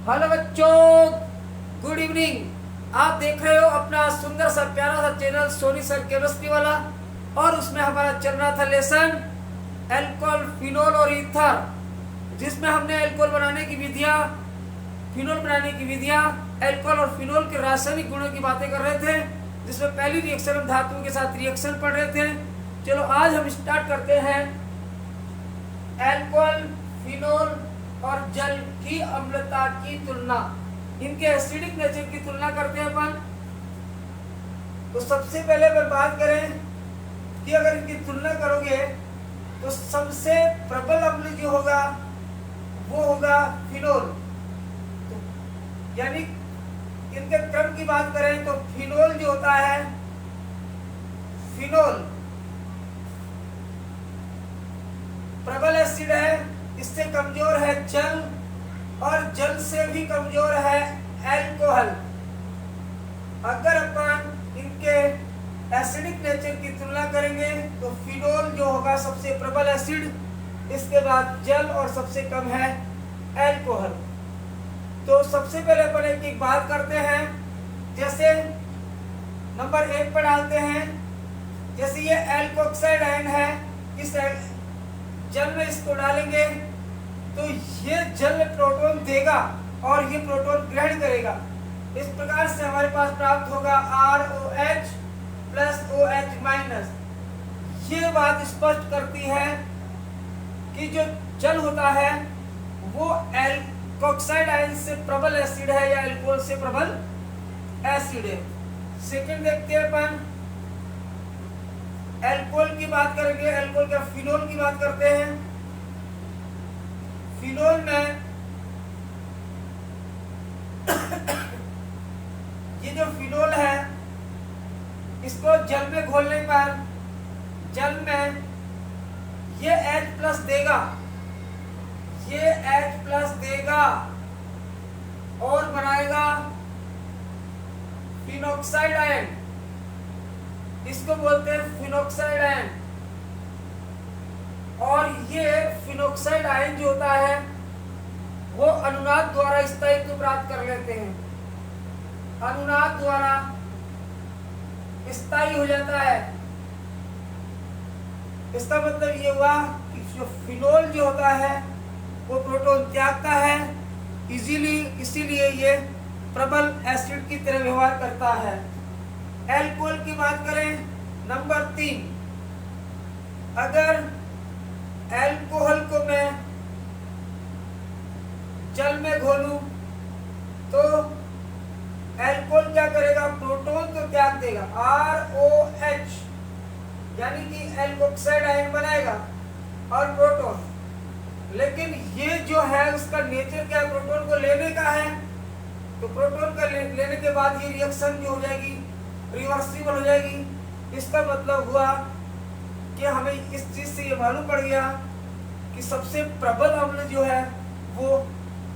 Hello बच्चों, good evening. आप देख रहे हो अपना सुंदर सा प्यारा सा चैनल सोनी सर केमिस्ट्री वाला। और उसमें हमारा चल रहा था लेसन एल्कोहल, फिनोल और ईथर, जिसमें हमने एल्कोहल बनाने की विधियां, फिनोल बनाने की विधियां, एल्कोहल और फिनोल के रासायनिक गुणों की बातें कर रहे थे। जिसमें पहली रिएक्शन हम धातुओं के साथ रिएक्शन पढ़ रहे थे। चलो आज हम स्टार्ट करते हैं एल्कोहल, फिनोल और जल की अम्लता की तुलना, इनके एसिडिक नेचर की तुलना करते हैं अपन। तो सबसे पहले अगर बात करें कि अगर इनकी तुलना करोगे तो सबसे प्रबल अम्ल जो होगा वो होगा फिनोल। तो यानी इनके क्रम की बात करें तो फिनोल जो होता है, फिनोल प्रबल एसिड है, इससे कमजोर है जल, और जल से भी कमजोर है एल्कोहल। अगर अपन इनके एसिडिक नेचर की तुलना करेंगे तो फिनोल जो होगा सबसे प्रबल एसिड, इसके बाद जल और सबसे कम है एल्कोहल। तो सबसे पहले अपन एक बात करते हैं। जैसे नंबर 1 पर डालते हैं, जैसे ये एल्कोक्साइड आयन है, इस जल में इसको डालेंगे तो ये जल में प्रोटॉन देगा और ये प्रोटॉन ग्रहण करेगा। इस प्रकार से हमारे पास प्राप्त होगा ROH प्लस OH माइनस। ये बात स्पष्ट करती है कि जो जल होता है वो एल्कोक्साइड आयन से प्रबल एसिड है या एल्कोहल से प्रबल एसिड है। सेकंड देखते हैं अपन, एल्कोहल की बात करेंगे, एल्कोहल का फिनोल की बात करते हैं। फिनोल में ये जो फिनोल है इसको जल में घोलने पर जल में ये H प्लस देगा, ये H प्लस देगा और बनाएगा फिनोक्साइड आयन। इसको बोलते हैं फिनोक्साइड आयन। और ये फिनोक्साइड आयन जो होता है वो अनुनाद द्वारा स्थायित्व प्राप्त कर लेते हैं, अनुनाद द्वारा स्थायी हो जाता है। इसका मतलब ये हुआ कि जो फिनोल जो होता है वो प्रोटॉन त्यागता है इजीली, इसीलिए ये प्रबल एसिड की तरह व्यवहार करता है। एल्कोहल की बात करें नंबर 3, अगर एल्कोहल को मैं जल में घोलूं तो एल्कोहल क्या करेगा, प्रोटॉन तो त्याग देगा ROH, यानी कि एल्कोक्साइड आयन बनाएगा और प्रोटॉन। लेकिन ये जो है उसका नेचर क्या है, प्रोटॉन को लेने का है। तो प्रोटॉन का लेने के बाद ये रिएक्शन जो हो जाएगी रिवर्सिबल हो जाएगी। इसका मतलब हुआ कि हमें इस चीज से ये मालूम पड़ गया कि सबसे प्रबल अम्ल जो है वो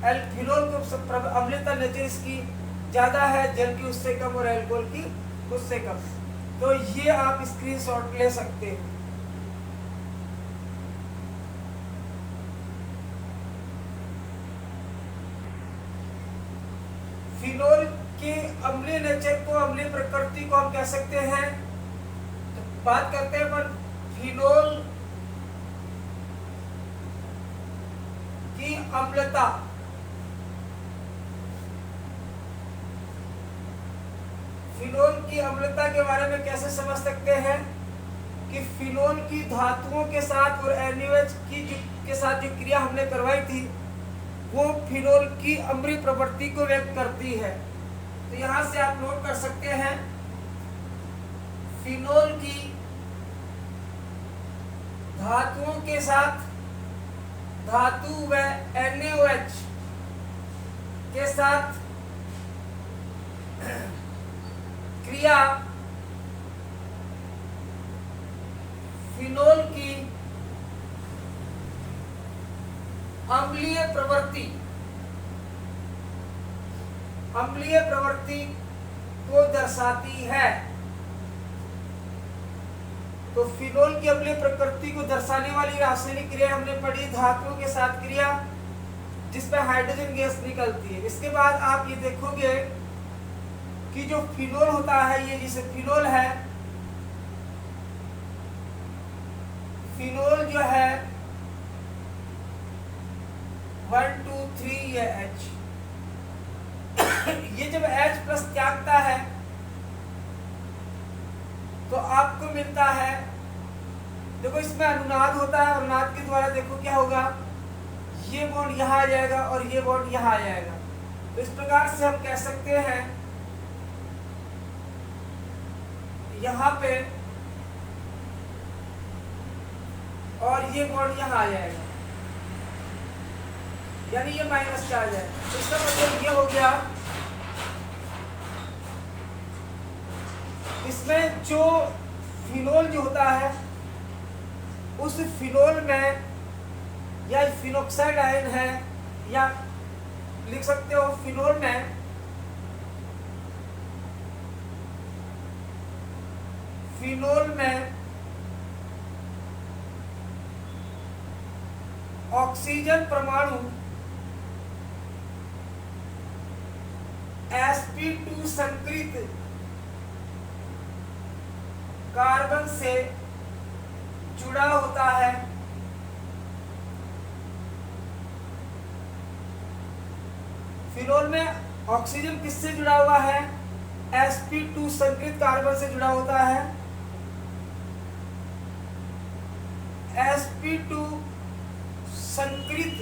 फिनोल को अम्लता नेचर इसकी ज्यादा है, जल की उससे कम और एल्कोहल की उससे कम। तो ये आप स्क्रीनशॉट ले सकते हैं। फिनोल के अम्लीय नेचर को, अम्लीय प्रकृति को हम कह सकते हैं। तो बात करते हैं पर फिनोल की अम्लता। फिनोल की अम्लता के बारे में कैसे समझ सकते हैं कि फिनोल की धातुओं के साथ और NaOH के साथ जो क्रिया हमने करवाई थी वो फिनोल की अम्लीय प्रवृत्ति को व्यक्त करती है। तो यहां से आप नोट कर सकते हैं, फिनोल की धातुओं के साथ, धातु व NaOH के साथ क्रिया फिनोल की अम्लीय प्रवृत्ति को दर्शाती है। तो फिनोल की अम्लीय प्रकृति को दर्शाने वाली रासायनिक क्रिया हमने पढ़ी, धातुओं के साथ क्रिया, जिस पे हाइड्रोजन गैस निकलती है। इसके बाद आप ये देखोगे कि जो फिनोल होता है, ये जैसे फिनोल है, फिनोल जो है 1 2 3 ये H ये जब H प्लस त्यागता है तो आपको मिलता है, देखो इसमें अनुनाद होता है, अनुनाद के द्वारा देखो क्या होगा, ये बॉन्ड यहाँ आ जाएगा और ये बॉन्ड यहाँ आ जाएगा। तो इस प्रकार से हम कह सकते हैं यहाँ पे, और ये बॉन्ड यहाँ आ जाएगा, यानी ये माइनस चार्ज है। तो इसका मतलब ये हो गया, इसमें जो फिनोल जो होता है उस फिनोल में या फिनोक्साइड आयन है, या लिख सकते हो फिनोल में ऑक्सीजन परमाणु sp2 संकृत कार्बन से जुड़ा होता है। फिनोल में ऑक्सीजन किससे जुड़ा हुआ है, sp2 संकृत कार्बन से जुड़ा होता है। sp2 संकृत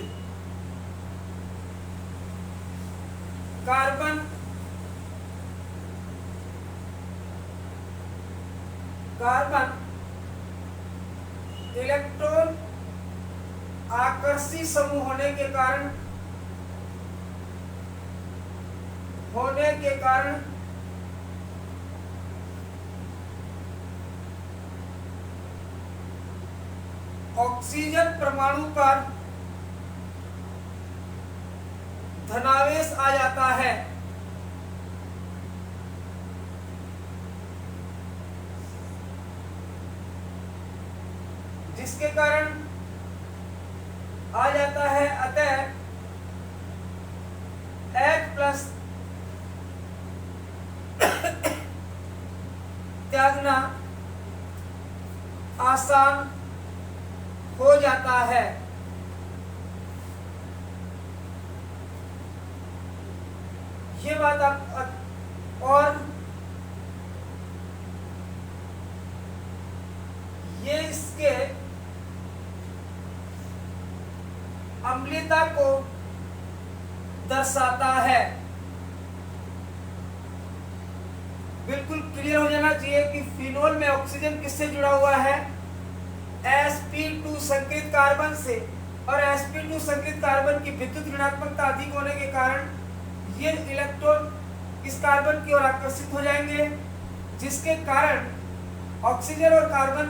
कार्बन इलेक्ट्रॉन आकर्षी समूह होने के कारण ऑक्सीजन परमाणु पर धनावेश आ जाता है। जिसके कारण आ जाता है, अतः H प्लस त्यागना आसान हो जाता है। ये बात आप, और ये इसके अम्लता को दर्शाता है। बिल्कुल क्लियर हो जाना चाहिए कि फिनोल में ऑक्सीजन किससे जुड़ा हुआ है, sp2 संकृत कार्बन से, और sp2 संकृत कार्बन की विद्युत ऋणात्मकता अधिक होने के कारण ये इलेक्ट्रॉन इस कार्बन की ओर आकर्षित हो जाएंगे, जिसके कारण ऑक्सीजन और कार्बन,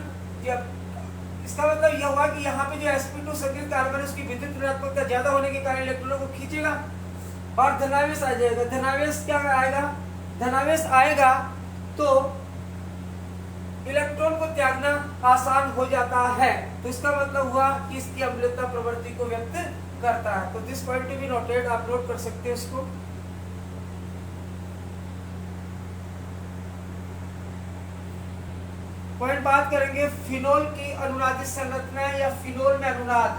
इसका मतलब यह हुआ कि यहाँ पे जो sp2 संकृत कार्बन है उसकी विद्युत ऋणात्मकता ज्यादा होने के कारण इलेक्ट्रॉनों को खींचेगा और धनावेश आ जाएगा। धनावेश क्या आएगा, धनावेश आएगा तो इलेक्ट्रॉन को त्यागना आसान हो जाता है। तो इसका मतलब हुआ कि इसकी अम्लता प्रवृत्ति को व्यक्त करता है। तो this point to be noted, आप नोट कर सकते हैं इसको। पॉइंट बात करेंगे फिनोल की अनुनादित संरचना या फिनोल में अनुनाद।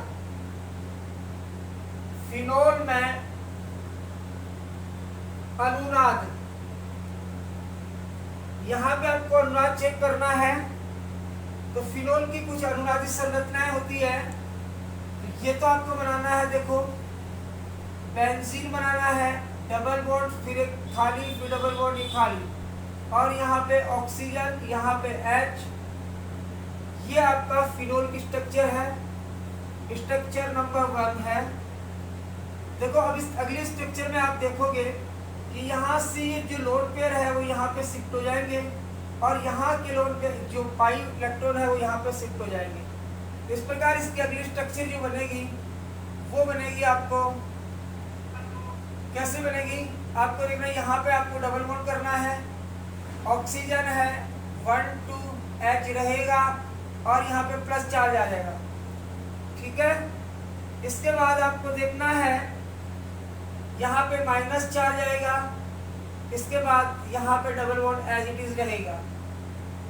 फिनोल में अनुनाद, यहाँ पे आपको अनुनाद चेक करना है। तो फिनोल की कुछ अनुनादित संरचनाएं होती है, ये तो आपको बनाना है। देखो बेंजीन बनाना है, डबल बॉन्ड, फिर एक खाली, फिर डबल बॉन्ड, ये खाली, और यहाँ पे ऑक्सीजन, यहाँ पे H। ये आपका फिनोल की स्ट्रक्चर है, स्ट्रक्चर नंबर 1 है। देखो अब इस अगले स्ट्रक्चर में आप देखोगे कि यहाँ से ये जो लोन पेयर है वो यहाँ पे शिफ्ट हो जाएंगे, और यहाँ के लोन पेयर जो पाई इलेक्ट्रॉन है वो यहाँ पे शिफ्ट हो जाएंगे। इस प्रकार इसकी अगली स्ट्रक्चर जो बनेगी वो बनेगी, आपको कैसे बनेगी, आपको देखना, यहाँ पे आपको डबल बॉन्ड करना है, ऑक्सीजन है 1 2 H रहेगा, और यहाँ पे प्लस चार्ज आ जाएगा। ठीक है, इसके बाद आपको देखना है यहाँ पे माइनस चार्ज आएगा, इसके बाद यहाँ पे double bond as it is रहेगा।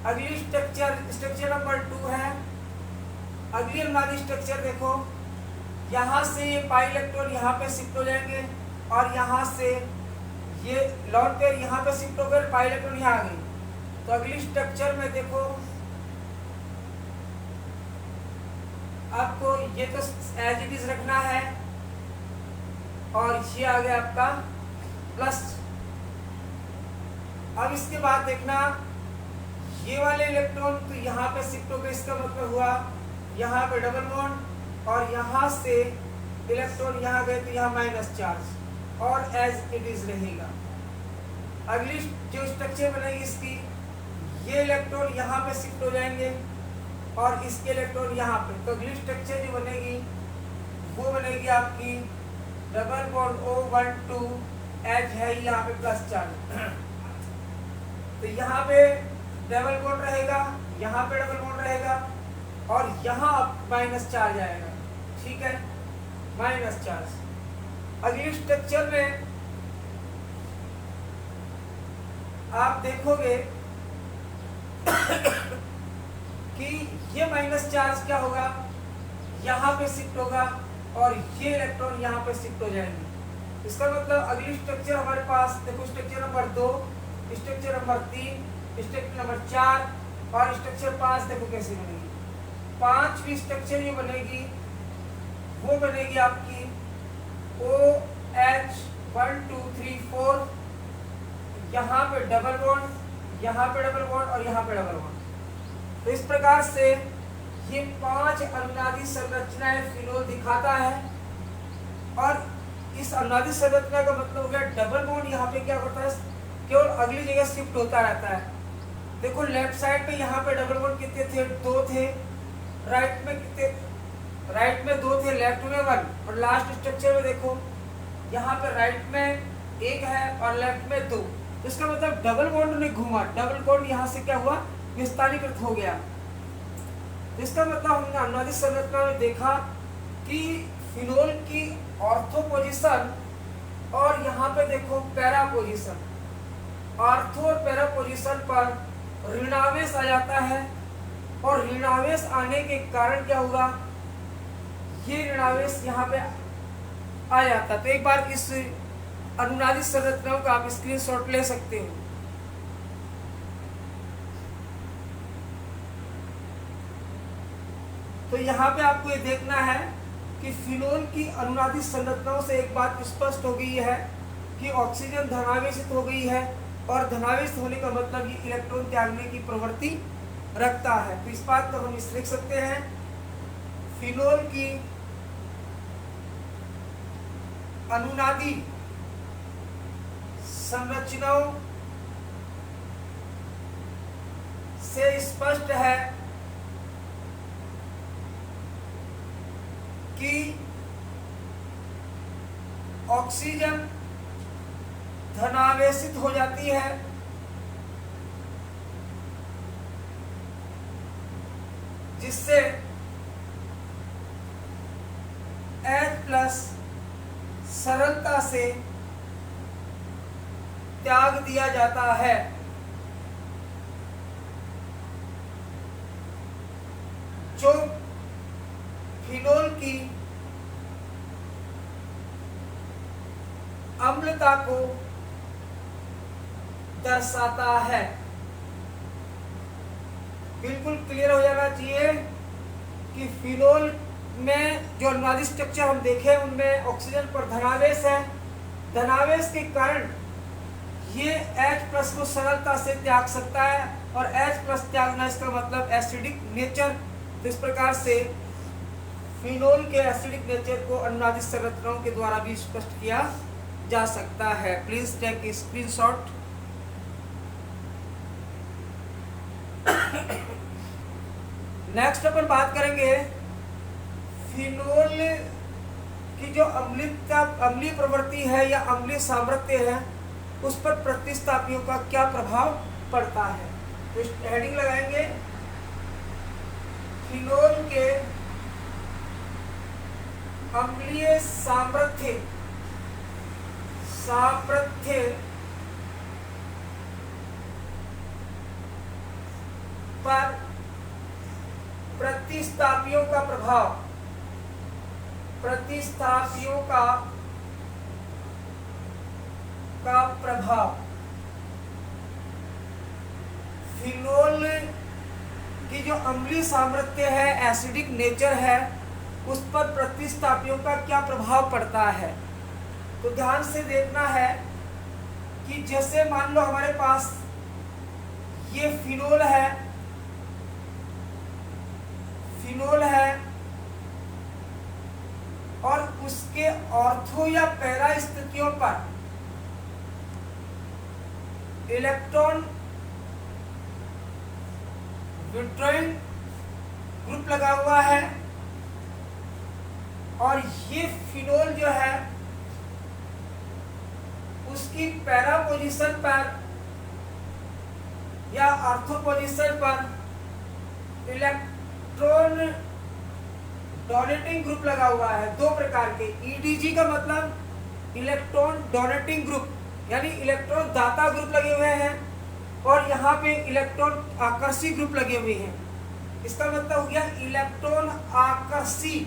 अगली स्ट्रक्चर नंबर 2 है। अगली अनुनादी स्ट्रक्चर देखो, यहाँ से ये पाई इलेक्ट्रॉन यहाँ पे शिफ्ट हो जाएंगे और यहाँ से ये लॉन पेयर यहाँ पे शिफ्ट होकर पाई इलेक्ट्रॉन यहाँ आ गई। तो अगली स्ट्रक्चर में देखो आपको ये तो एज इट इज रखना है और ये आ गया आपका प्लस। अब इसके बाद देखना ये वाले इलेक्ट्रॉन तो यहाँ पे शिफ्ट हो गए, इसका मतलब हुआ यहाँ पे डबल बॉन्ड और यहाँ से इलेक्ट्रॉन यहाँ गए तो यहाँ माइनस चार्ज और एज इट इज रहेगा। अगली जो स्ट्रक्चर बनेगी इसकी, ये इलेक्ट्रॉन यहाँ पे शिफ्ट हो जाएंगे और इसके इलेक्ट्रॉन यहाँ पे। तो अगली स्ट्रक्चर जो बनेगी वो बनेगी आपकी डबल बॉन्ड O12 एच है यहाँ पे प्लस चार्ज। तो यहाँ पे डबल बॉन्ड रहेगा, यहाँ पे डबल बॉन्ड रहेगा और यहाँ माइनस चार्ज आएगा, ठीक है, माइनस चार्ज। अगली स्ट्रक्चर में आप देखोगे कि ये माइनस चार्ज क्या होगा, यहाँ पे शिफ्ट होगा और ये इलेक्ट्रॉन यहाँ पे शिफ्ट हो जाएंगे। इसका मतलब अगली स्ट्रक्चर हमारे पास देखो, structure number 2, structure number 3, structure number 4 और स्ट्रक्चर 5 देखो कैसे बनेगी। 5वीं स्ट्रक्चर ये बनेगी वो बनेगी आपकी OH 1 2 3 4, यहाँ पे डबल बॉन्ड, यहाँ पे डबल बॉन्ड और यहाँ पे डबल बॉन्ड। तो इस प्रकार से ये 5 अनुनादी संरचनाएं फिनोल दिखाता है और इस अनुनादी संरचना का मतलब हो गया डबल बॉन्ड यहाँ पे क्या करता है, केवल अगली जगह शिफ्ट होता रहता है। देखो लेफ्ट साइड पे यहाँ पे डबल बॉन्ड कितने थे, 2 थे, राइट में कितने, राइट में 2 थे, लेफ्ट में 1 और लास्ट स्ट्रक्चर में देखो यहाँ पे राइट में 1 है और लेफ्ट में 2। इसका मतलब डबल बॉन्ड ने घूमा, डबल बॉन्ड यहाँ से क्या हुआ, विस्तारीकृत हो गया। इसका मतलब हमने अनुनादी संरचना में देखा कि फिनोल की ऑर्थो पोजीशन और यहाँ पे देखो पैरा पोजीशन, ऑर्थो और पैरा पोजीशन पर ऋणावेश आ जाता है और ऋणावेश आने के कारण क्या होगा, ये ऋणावेश यहाँ पे आ जाता है। तो एक बार इस अनुनादी संरचनाओं का आप स्क्रीनशॉट ले सकते हो। तो यहाँ पे आपको ये देखना है कि फिनोल की अनुनादी संरचनाओं से एक बात स्पष्ट हो गई है कि ऑक्सीजन धनावेशित हो गई है और धनावेशित होने का मतलब ये इलेक्ट्रॉन त्यागने की प्रवृत्ति रखता है। तो इस बात को हम इस लिख सकते हैं, फिनोल की अनुनादी संरचनाओं से स्पष्ट है कि ऑक्सीजन धनावेशित हो जाती है जिससे H+ सरलता से त्याग दिया जाता है। जो फिनोल की अम्लता को दर्शाता है। बिल्कुल क्लियर हो जाना चाहिए कि फिनोल में जो अनुनादी स्ट्रक्चर हम देखे उनमें ऑक्सीजन पर धनावेश है, धनावेश के कारण ये H+ को सरलता से त्याग सकता है और H+ त्यागना इसका मतलब एसिडिक नेचर। तो इस प्रकार से फिनोल के एसिडिक नेचर को अनुनादी संरचनाओं के द्वारा भी स्पष्ट किया जा सकता है। Please take a screenshot. Next अपन बात करेंगे फिनोल की जो अम्लीय प्रवृत्ति है या अम्लीय सामर्थ्य है उस पर प्रतिस्थापियों का क्या प्रभाव पड़ता है। तो हेडिंग लगाएंगे फिनोल के अम्लीय सामर्थ्य सामर्थ्य पर प्रतिस्थापियों का प्रभाव, प्रतिस्थापियों का प्रभाव। फिनोल की जो अम्लीय सामर्थ्य है, एसिडिक नेचर है, उस पर प्रतिस्थापियों का क्या प्रभाव पड़ता है। तो ध्यान से देखना है कि जैसे मान लो हमारे पास ये फिनोल है, और उसके ऑर्थो या पैरा स्थितियों पर इलेक्ट्रॉन विड्रॉइंग ग्रुप लगा हुआ है, और ये फिनोल जो है उसकी पैरा पोजीशन पर या ऑर्थो पोजीशन पर इलेक्ट्रॉन डोनेटिंग ग्रुप लगा हुआ है। दो प्रकार के, ईडीजी का मतलब इलेक्ट्रॉन डोनेटिंग ग्रुप, यानी इलेक्ट्रॉन दाता ग्रुप लगे हुए हैं, और यहाँ पे इलेक्ट्रॉन आकर्षी ग्रुप लगे हुए हैं। इसका मतलब हो गया इलेक्ट्रॉन आकर्षी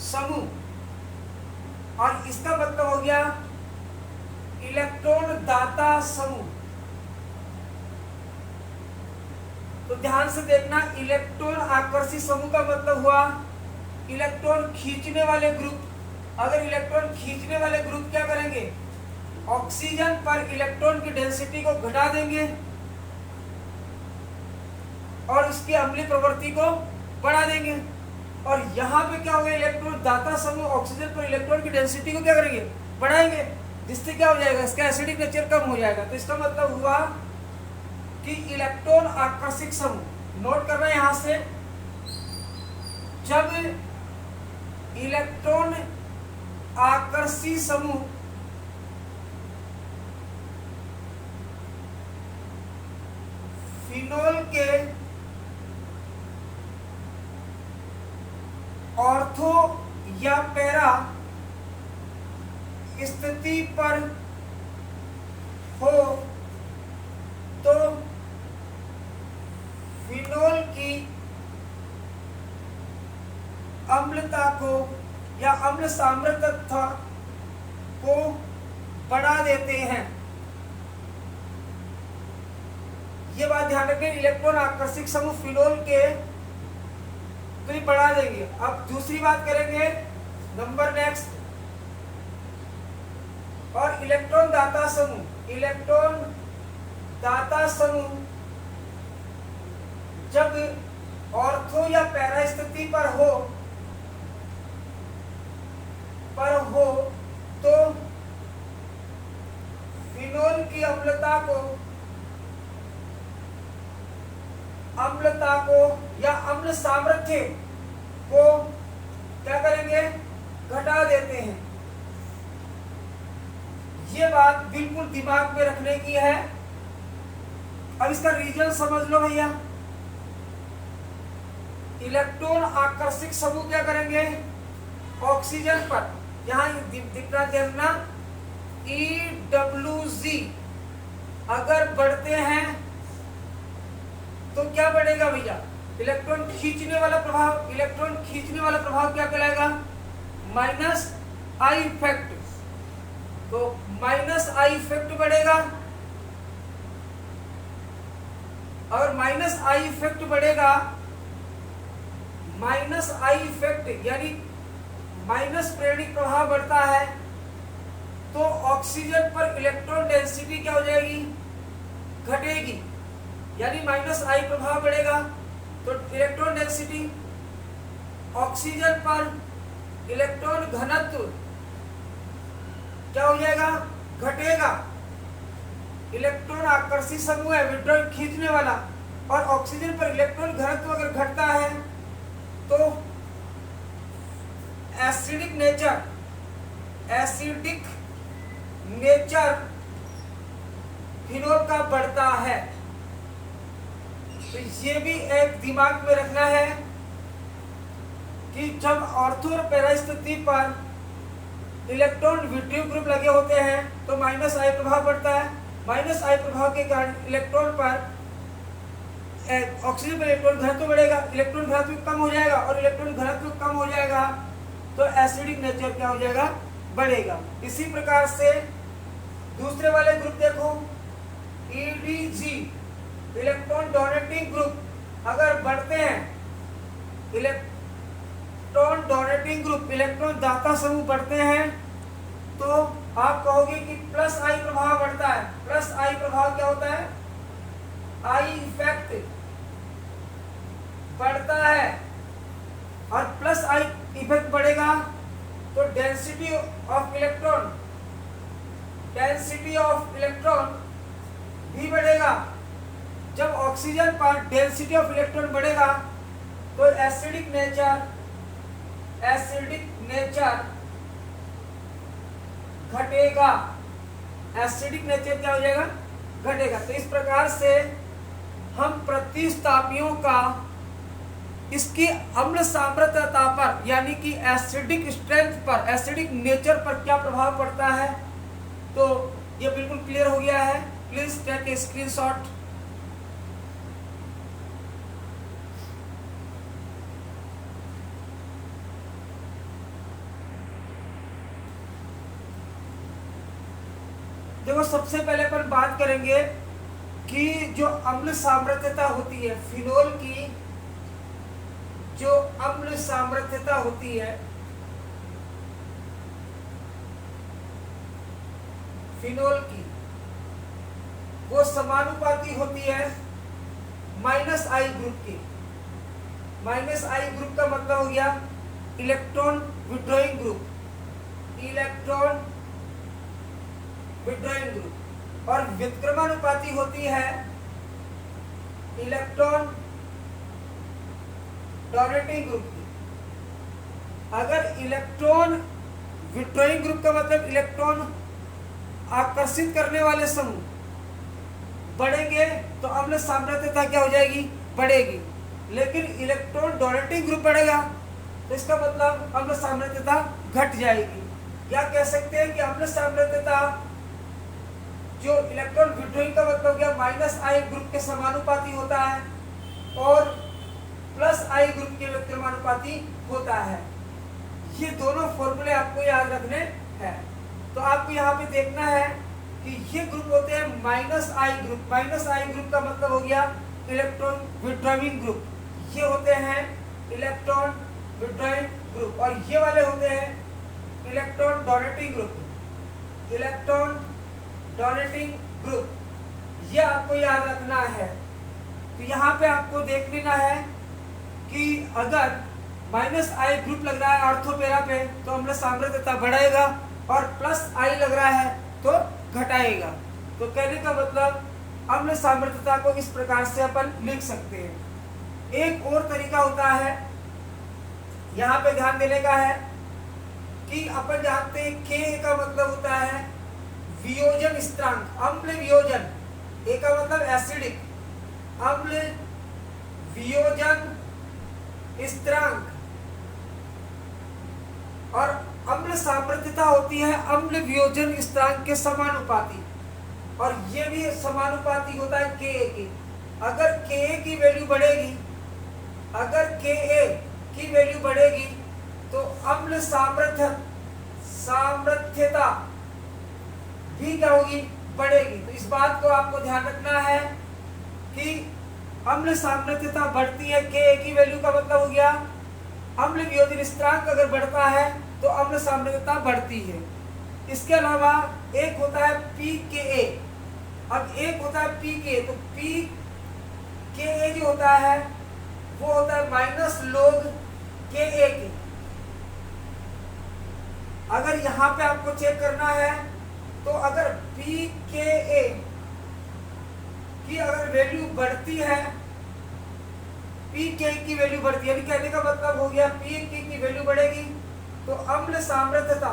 समूह, और इसका मतलब हो गया इलेक्ट्रॉन दाता समूह। तो ध्यान से देखना, इलेक्ट्रॉन आकर्षी समूह का मतलब हुआ इलेक्ट्रॉन खींचने वाले ग्रुप। अगर इलेक्ट्रॉन खींचने वाले ग्रुप क्या करेंगे, ऑक्सीजन पर इलेक्ट्रॉन की डेंसिटी को घटा देंगे और उसकी अम्लीय प्रवृत्ति को बढ़ा देंगे। और यहाँ पे क्या होगा, इलेक्ट्रॉन दाता समूह ऑक्सीजन पर इलेक्ट्रॉन की डेंसिटी को क्या करेंगे, बढ़ाएंगे, जिससे क्या हो जाएगा, इसका एसिडिक नेचर कम हो जाएगा। तो इसका मतलब हुआ कि इलेक्ट्रॉन आकर्षक समूह, नोट करना यहां से, जब इलेक्ट्रॉन आकर्षी समूह फिनोल के ऑर्थो या पैरा स्थिति पर हो तो फिनोल की अम्लता को या अम्ल सामर्थ्य को बढ़ा देते हैं। ये बात ध्यान रखें, इलेक्ट्रॉन आकर्षक समूह फिनोल के तो ये बढ़ा देंगे। अब दूसरी बात करेंगे, नंबर नेक्स्ट, और इलेक्ट्रॉन दाता समूह। इलेक्ट्रॉन दाता समूह जब ऑर्थो या पैरा स्थिति पर हो तो फिनोल की अम्लता को या अम्ल सामर्थ्य को क्या करेंगे, घटा देते हैं। ये बात बिल्कुल दिमाग में रखने की है। अब इसका रीजन समझ लो भैया। इलेक्ट्रॉन आकर्षक समूह क्या करेंगे, ऑक्सीजन पर, यहां दिखना देखना EWG अगर बढ़ते हैं तो क्या बढ़ेगा भैया, इलेक्ट्रॉन खींचने वाला प्रभाव। इलेक्ट्रॉन खींचने वाला प्रभाव क्या कहलाएगा, माइनस आई इफेक्ट। तो माइनस आई इफेक्ट बढ़ेगा, और माइनस आई इफेक्ट बढ़ेगा, माइनस आई इफेक्ट यानी माइनस प्रेरणिक प्रभाव बढ़ता है, तो ऑक्सीजन पर इलेक्ट्रॉन डेंसिटी क्या हो जाएगी, घटेगी, यानी माइनस आई प्रभाव बढ़ेगा तो इलेक्ट्रॉन डेंसिटी, ऑक्सीजन पर इलेक्ट्रॉन घनत्व क्या हो जाएगा, घटेगा। इलेक्ट्रॉन आकर्षी समूह है, विड्रॉइंग खींचने वाला, और ऑक्सीजन पर इलेक्ट्रॉन घनत्व अगर घटता है तो एसिडिक नेचर फिनोल का बढ़ता है। तो ये भी एक दिमाग में रखना है कि जब ऑर्थो और पैरा स्थिति पर इलेक्ट्रॉन विट्रियो ग्रुप लगे होते हैं तो माइनस आई प्रभाव पड़ता है। माइनस आई प्रभाव के कारण इलेक्ट्रॉन पर ऑक्सीजन पर इलेक्ट्रॉन घनत्व बढ़ेगा, इलेक्ट्रॉन घनत्व कम हो जाएगा, और इलेक्ट्रॉन घनत्व कम हो जाएगा तो एसिडिक नेचर क्या हो जाएगा, बढ़ेगा। इसी प्रकार से दूसरे वाले ग्रुप देखो, EDG इलेक्ट्रॉन डोनेटिंग ग्रुप अगर बढ़ते हैं, इलेक्ट्रॉन डोनेटिंग ग्रुप इलेक्ट्रॉन दाता समूह बढ़ते हैं तो आप कहोगे कि प्लस आई प्रभाव बढ़ता है। प्लस आई प्रभाव क्या होता है, आई इफेक्ट बढ़ता है, और प्लस आई इफेक्ट बढ़ेगा तो डेंसिटी ऑफ इलेक्ट्रॉन भी बढ़ेगा। जब ऑक्सीजन पर डेंसिटी ऑफ इलेक्ट्रॉन बढ़ेगा तो एसिडिक नेचर घटेगा। एसिडिक नेचर क्या हो जाएगा, घटेगा। तो इस प्रकार से हम प्रतिस्थापियों का इसकी अम्ल सांद्रता पर यानी कि एसिडिक स्ट्रेंथ पर, एसिडिक नेचर पर क्या प्रभाव पड़ता है, तो ये बिल्कुल क्लियर हो गया है। Please take a screenshot. देखो सबसे पहले अपन बात करेंगे कि जो अम्ल सांद्रता होती है फिनोल की, जो अम्ल सांद्रता होती है फिनोल की, वो समानुपाती होती है माइनस आई ग्रुप की। माइनस आई ग्रुप का मतलब हो गया electron withdrawing group, electron withdrawing group, और व्युत्क्रमानुपाती होती है इलेक्ट्रॉन डोनेटिंग ग्रुप की। अगर इलेक्ट्रॉन विड्रॉइंग ग्रुप का मतलब इलेक्ट्रॉन आकर्षित करने वाले समूह बढ़ेंगे तो अम्ल सांद्रता क्या हो जाएगी, बढ़ेगी। लेकिन इलेक्ट्रॉन डोनेटिंग ग्रुप बढ़ेगा तो इसका मतलब अम्ल सांद्रता घट जाएगी। या कह सकते हैं कि अम्ल सांद्रता जो इलेक्ट्रॉन विड्रॉइंग का मतलब हो गया माइनस आई ग्रुप के समानुपाती होता है और प्लस आई ग्रुप के व्युत्क्रमानुपाती होता है। ये दोनों फॉर्मूले आपको याद रखने हैं। तो आपको यहाँ पे देखना है कि ये ग्रुप होते हैं माइनस आई ग्रुप। माइनस आई ग्रुप का मतलब हो गया इलेक्ट्रॉन विड्रॉइंग ग्रुप, ये होते हैं इलेक्ट्रॉन विड्रॉइंग ग्रुप, और ये वाले होते हैं electron donating group, electron donating group. ये आपको याद रखना है। तो यहाँ पे आपको देख लेना है कि अगर माइनस आई ग्रुप लग रहा है ऑर्थोपेरा पे तो अम्ल सांद्रता बढ़ाएगा, और प्लस आई लग रहा है तो घटाएगा। तो कहने का मतलब अम्ल सांद्रता को इस प्रकार से अपन लिख सकते हैं। एक और तरीका होता है, यहाँ पे ध्यान देने का है कि अपन जानते हैं K का मतलब होता है वियोजन स्थिरांक, अम्ल वियोजन। A का मतलब एसिडिक, अम्ल वियोजन स्थिरांक, और अम्ल सांद्रता होती है अम्ल वियोजन स्थिरांक के समानुपाती, और ये भी समानुपाती होता है Ka की। अगर Ka की वैल्यू बढ़ेगी, अगर Ka की वैल्यू बढ़ेगी तो अम्ल सांद्रता भी क्या होगी, बढ़ेगी। तो इस बात को आपको ध्यान रखना है कि अम्ल सांद्रता बढ़ती है, Ka की वैल्यू का मतलब हो गया अम्ल वियोजन स्थिरांक अगर बढ़ता है तो अम्ल सांद्रता बढ़ती है। इसके अलावा एक होता है pKa। अब एक होता है pK, तो pKa जो होता है वो होता है माइनस लोग Ka के। अगर यहाँ पे आपको चेक करना है तो अगर pKa की अगर वैल्यू बढ़ती है, pK की वैल्यू बढ़ती है, यानी कहने का मतलब हो गया pK की वैल्यू बढ़ेगी तो अम्ल सांद्रता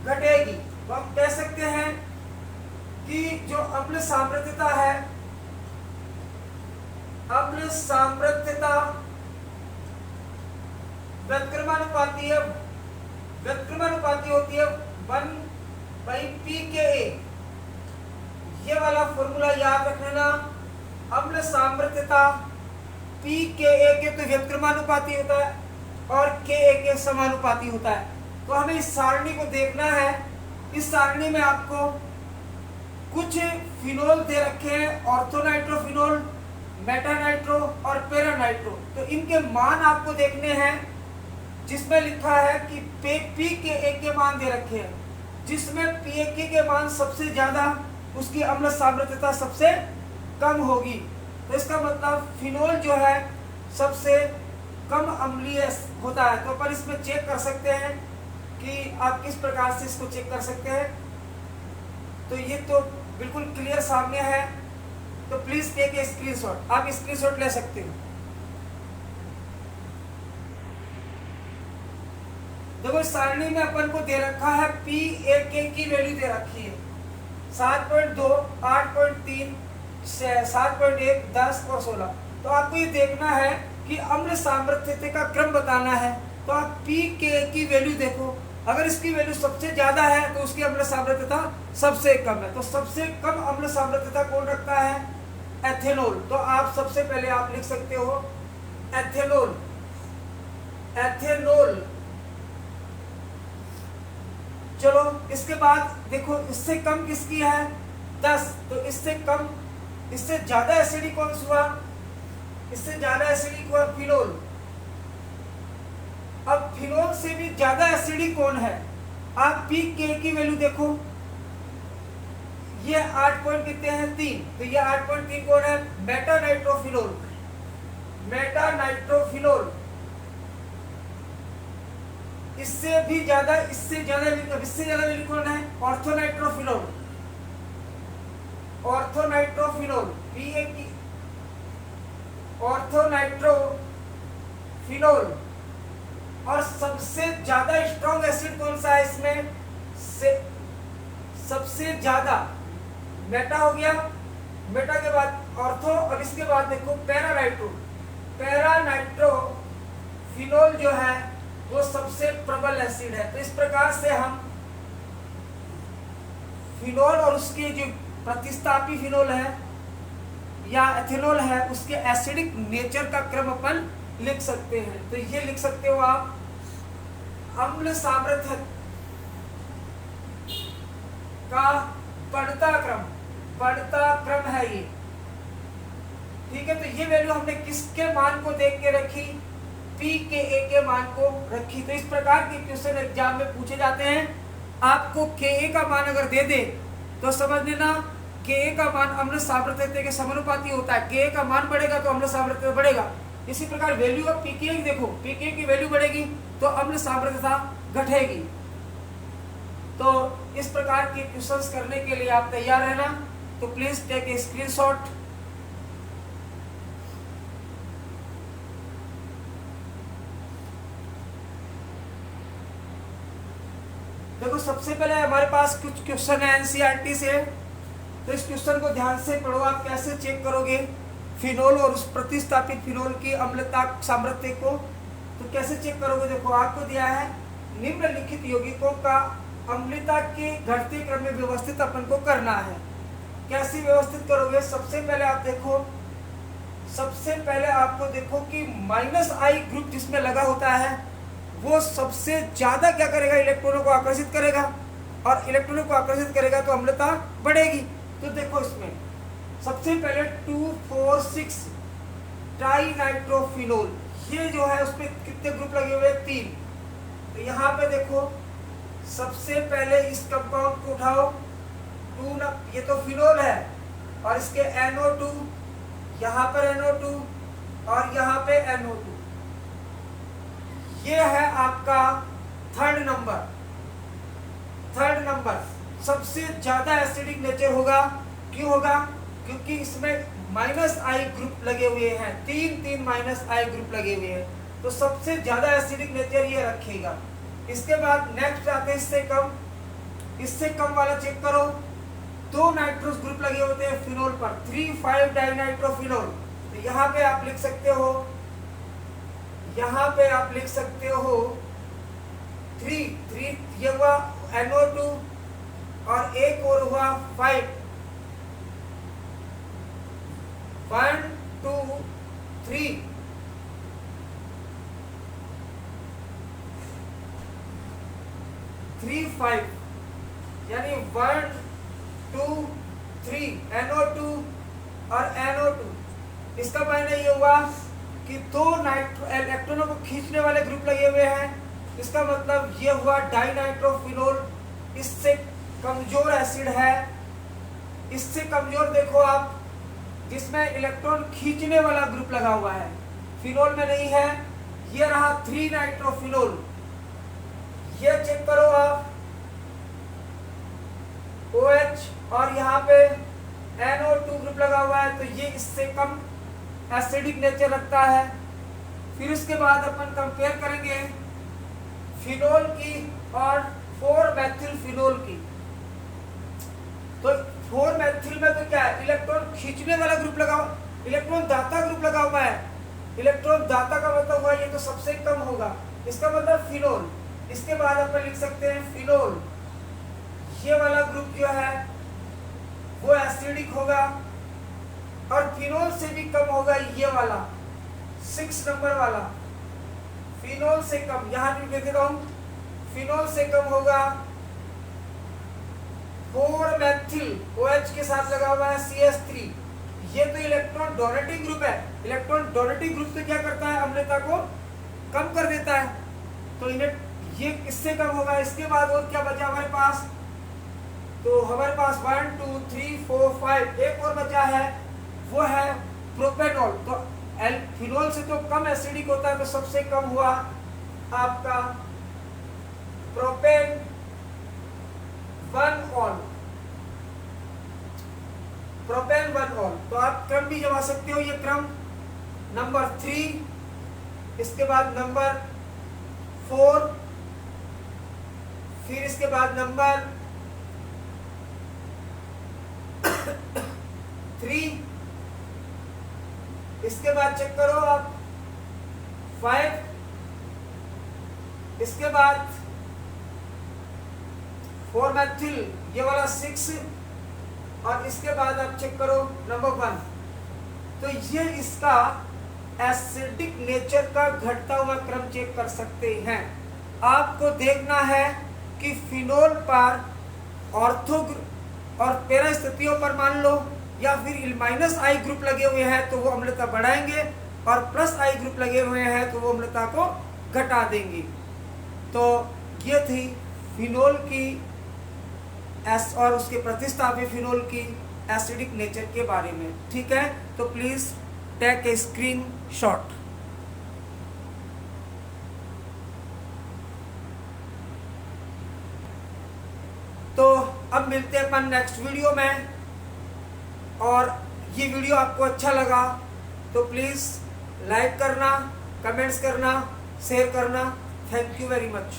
घटेगी। तो हम कह सकते हैं कि जो अम्ल सांद्रता है, अम्ल सांद्रता व्युत्क्रमानुपाती होती है 1/pKa। ये वाला फॉर्मूला याद रख लेना। अम्ल सांद्रता pKa के तो व्युत्क्रमानुपाती होता है और Ka के समानुपाती होता है। तो हमें इस सारणी को देखना है। इस सारणी में आपको कुछ फिनोल दे रखे हैं, ऑर्थोनाइट्रोफिनोल, मेटानाइट्रो और पैरानाइट्रो। तो इनके मान आपको देखने हैं, जिसमें लिखा है कि pKa के मान दे रखे हैं, जिसमें pKa के मान सबसे ज्यादा उसकी अम्ल सांद्रता सबसे कम होगी। तो इसका मतलब फिनोल जो है सबसे कम अम्लीय होता है। तो अपन इसमें चेक कर सकते हैं कि आप किस प्रकार से इसको चेक कर सकते हैं। तो ये तो बिल्कुल क्लियर सामने है। तो प्लीज टेक ए स्क्रीनशॉट। आप स्क्रीनशॉट ले सकते हो। देखो इस सारणी में अपन को दे रखा है pKa की वैल्यू दे रखी है 7.2, 8.3, 7.1, 10 और 16। तो आपको ये देखना है कि अम्ल सांद्रता का क्रम बताना है। तो आप pKa की वैल्यू देखो। अगर इसकी वैल्यू सबसे ज्यादा है तो उसकी अम्ल सांद्रता सबसे कम है। तो सबसे कम अम्ल सांद्रता कौन रखता है? एथेनॉल। तो आप सबसे पहले आप लिख सकते हो एथेनॉल। एथेनॉल। चलो इसके बाद देखो इससे कम किसकी है? 10। तो इससे कम, इससे ज्यादा एसिडिक कौन सा हुआ? इससे ज्यादा एसिडिक हुआ फिनोल। अब फिनोल से भी ज्यादा एसिडिक कौन है? आप pKa की वैल्यू देखो। ये 8 पॉइंट कितने हैं? 3। तो ये 8.3 कौन है? मेटानाइट्रोफिनोल। मेटानाइट्रोफिनोल। इससे भी ज्यादा, इससे ज्यादा वैल्यू कौन है? ऑर्थोनाइट्रोफिनोल। ऑर्थोनाइट्रोफिनोल Pa की ऑर्थोनाइट्रोफिनोल। और सबसे ज्यादा स्ट्रॉन्ग एसिड कौन सा है इसमें से? सबसे ज्यादा मेटा हो गया। मेटा के बाद ऑर्थो और इसके बाद देखो पैरानाइट्रो। पैरानाइट्रोफिनोल जो है वो सबसे प्रबल एसिड है। तो इस प्रकार से हम फिनोल और उसके जो प्रतिस्थापी फिनोल है या एथेनॉल है उसके एसिडिक नेचर का क्रम अपन लिख सकते हैं। तो ये लिख सकते हो आप अम्ल सांद्रता का बढ़ता क्रम है ये। ठीक है। तो ये वैल्यू हमने किसके मान को देख के रखी? pKa के मान को रखी। तो इस प्रकार के क्वेश्चन एग्जाम में पूछे जाते हैं। आपको Ka का मान अगर दे दे तो समझ लेना Ka का मान अम्ल सांद्रता के समानुपाती होता है। Ka का मान बढ़ेगा तो अम्ल सांद्रता बढ़ेगा। इसी प्रकार वैल्यू ऑफ pKa देखो, pKa की वैल्यू बढ़ेगी तो अम्ल सांद्रता घटेगी। तो इस प्रकार के क्वेश्चंस करने के लिए आप तैयार रहना। तो प्लीज टेक ए स्क्रीनशॉट। देखो सबसे पहले हमारे पास कुछ क्वेश्चन है एनसीईआरटी से। तो इस क्वेश्चन को ध्यान से पढ़ो। आप कैसे चेक करोगे फिनोल और उस प्रतिस्थापित फिनोल की अम्लता सांद्रता को? तो कैसे चेक करोगे? देखो आपको दिया है निम्नलिखित यौगिकों का अम्लता के घटते क्रम में व्यवस्थित अपन को करना है। कैसे व्यवस्थित करोगे? सबसे पहले आप देखो, सबसे पहले आपको देखो कि -I ग्रुप जिसमें लगा होता है वो सबसे ज्यादा क्या करेगा? इलेक्ट्रॉनों को आकर्षित करेगा। और इलेक्ट्रॉनों को आकर्षित करेगा तो अम्लता बढ़ेगी। तो देखो इसमें सबसे पहले 2,4,6 ट्राइनाइट्रोफिनोल, ये जो है उसमें कितने ग्रुप लगे हुए हैं? 3। तो यहाँ पे देखो सबसे पहले इस कंपाउंड को उठाओ। 2 ना, ये तो फिनोल है और इसके NO2, यहाँ पर NO2 और यहाँ पे NO2। ये है आपका थर्ड नंबर। सबसे ज्यादा एसिडिक नेचर होगा। क्यों होगा? क्योंकि इसमें -I ग्रुप लगे हुए हैं। 3 -I ग्रुप लगे हुए हैं। तो सबसे ज्यादा एसिडिक नेचर ये रखेगा। इसके बाद नेक्स्ट आते हैं इससे कम वाला चेक करो। 2 नाइट्रोस ग्रुप लगे होते हैं फिनोल पर, 3,5 डाइनाइट्रोफिनोल। तो यहाँ पे आप लिख सकते हो यहाँ पे आप लिख सकते हो 3 ये हुआ NO2 और एक और हुआ 5 1 2 3 3 5 यानी 1 2 3 NO2 और NO2। इसका मायने ये हुआ कि दो इलेक्ट्रॉनों को खींचने वाले ग्रुप लगे हुए हैं। इसका मतलब ये हुआ डाइनाइट्रोफिनोल। इससे कमजोर एसिड है, इससे कमजोर देखो आप, जिसमें इलेक्ट्रॉन खींचने वाला ग्रुप लगा हुआ है, फिनोल में नहीं है। ये रहा 3 नाइट्रोफिनोल। ये चेक करो आप, OH और यहाँ पे NO2 ग्रुप लगा हुआ है, तो ये इससे कम एसिडिक नेचर रखता है। फिर उसके बाद अपन कंपेयर करेंगे फिनोल की और 4 मेथिल फिनोल की। तो 4 मेथिल में तो क्या है, इलेक्ट्रॉन खींचने वाला ग्रुप लगा हुआ, इलेक्ट्रॉन दाता ग्रुप लगा हुआ है। इलेक्ट्रॉन दाता का मतलब हुआ ये तो सबसे कम होगा, इसका मतलब फिनोल। इसके बाद अपन लिख सकते हैं फिनोल, ये वाला ग्रुप जो है वो एसिडिक होगा, और फिनोल से भी कम होगा ये वाला 6 नंबर वाला, फिनोल से कम। यहां भी देख रहा हूं, फिनोल से कम होगा 4 मेथिल OH के साथ लगा हुआ है CH3। ये तो इलेक्ट्रॉन डोनेटिंग ग्रुप है। इलेक्ट्रॉन डोनेटिंग ग्रुप तो क्या करता है, अम्लता को कम कर देता है, तो इन्हें ये इससे कम होगा। इसके बाद और क्या बचा हमारे पास, तो हमारे पास 1 2 3 4 5 एक और बचा है, वो है प्रोपेनॉल। तो फिनोल से तो कम एसिडिक होता है, तो सबसे कम हुआ आपका प्रोपेन 1 ऑल, प्रोपेन 1 ऑल। तो आप क्रम भी जमा सकते हो, ये क्रम नंबर 3, इसके बाद नंबर 4, फिर इसके बाद नंबर 3, इसके बाद चेक करो आप 5, इसके बाद 4 मेथिल ये वाला 6, और इसके बाद आप चेक करो नंबर 1। तो ये इसका एसिडिक नेचर का घटता हुआ क्रम चेक कर सकते हैं। आपको देखना है कि फिनोल पर ऑर्थो और पैरा स्थितियों पर मान लो, या फिर -I ग्रुप लगे हुए हैं तो वो अम्लता बढ़ाएंगे, और +I ग्रुप लगे हुए हैं तो वो अम्लता को घटा देंगे। तो ये थी फिनोल की और उसके प्रतिस्थापी फिनोल की एसिडिक नेचर के बारे में। ठीक है, तो प्लीज टेक ए स्क्रीनशॉट। तो अब मिलते हैं अपन नेक्स्ट वीडियो में, और ये वीडियो आपको अच्छा लगा तो प्लीज़ लाइक करना, कमेंट्स करना, शेयर करना। Thank you very much.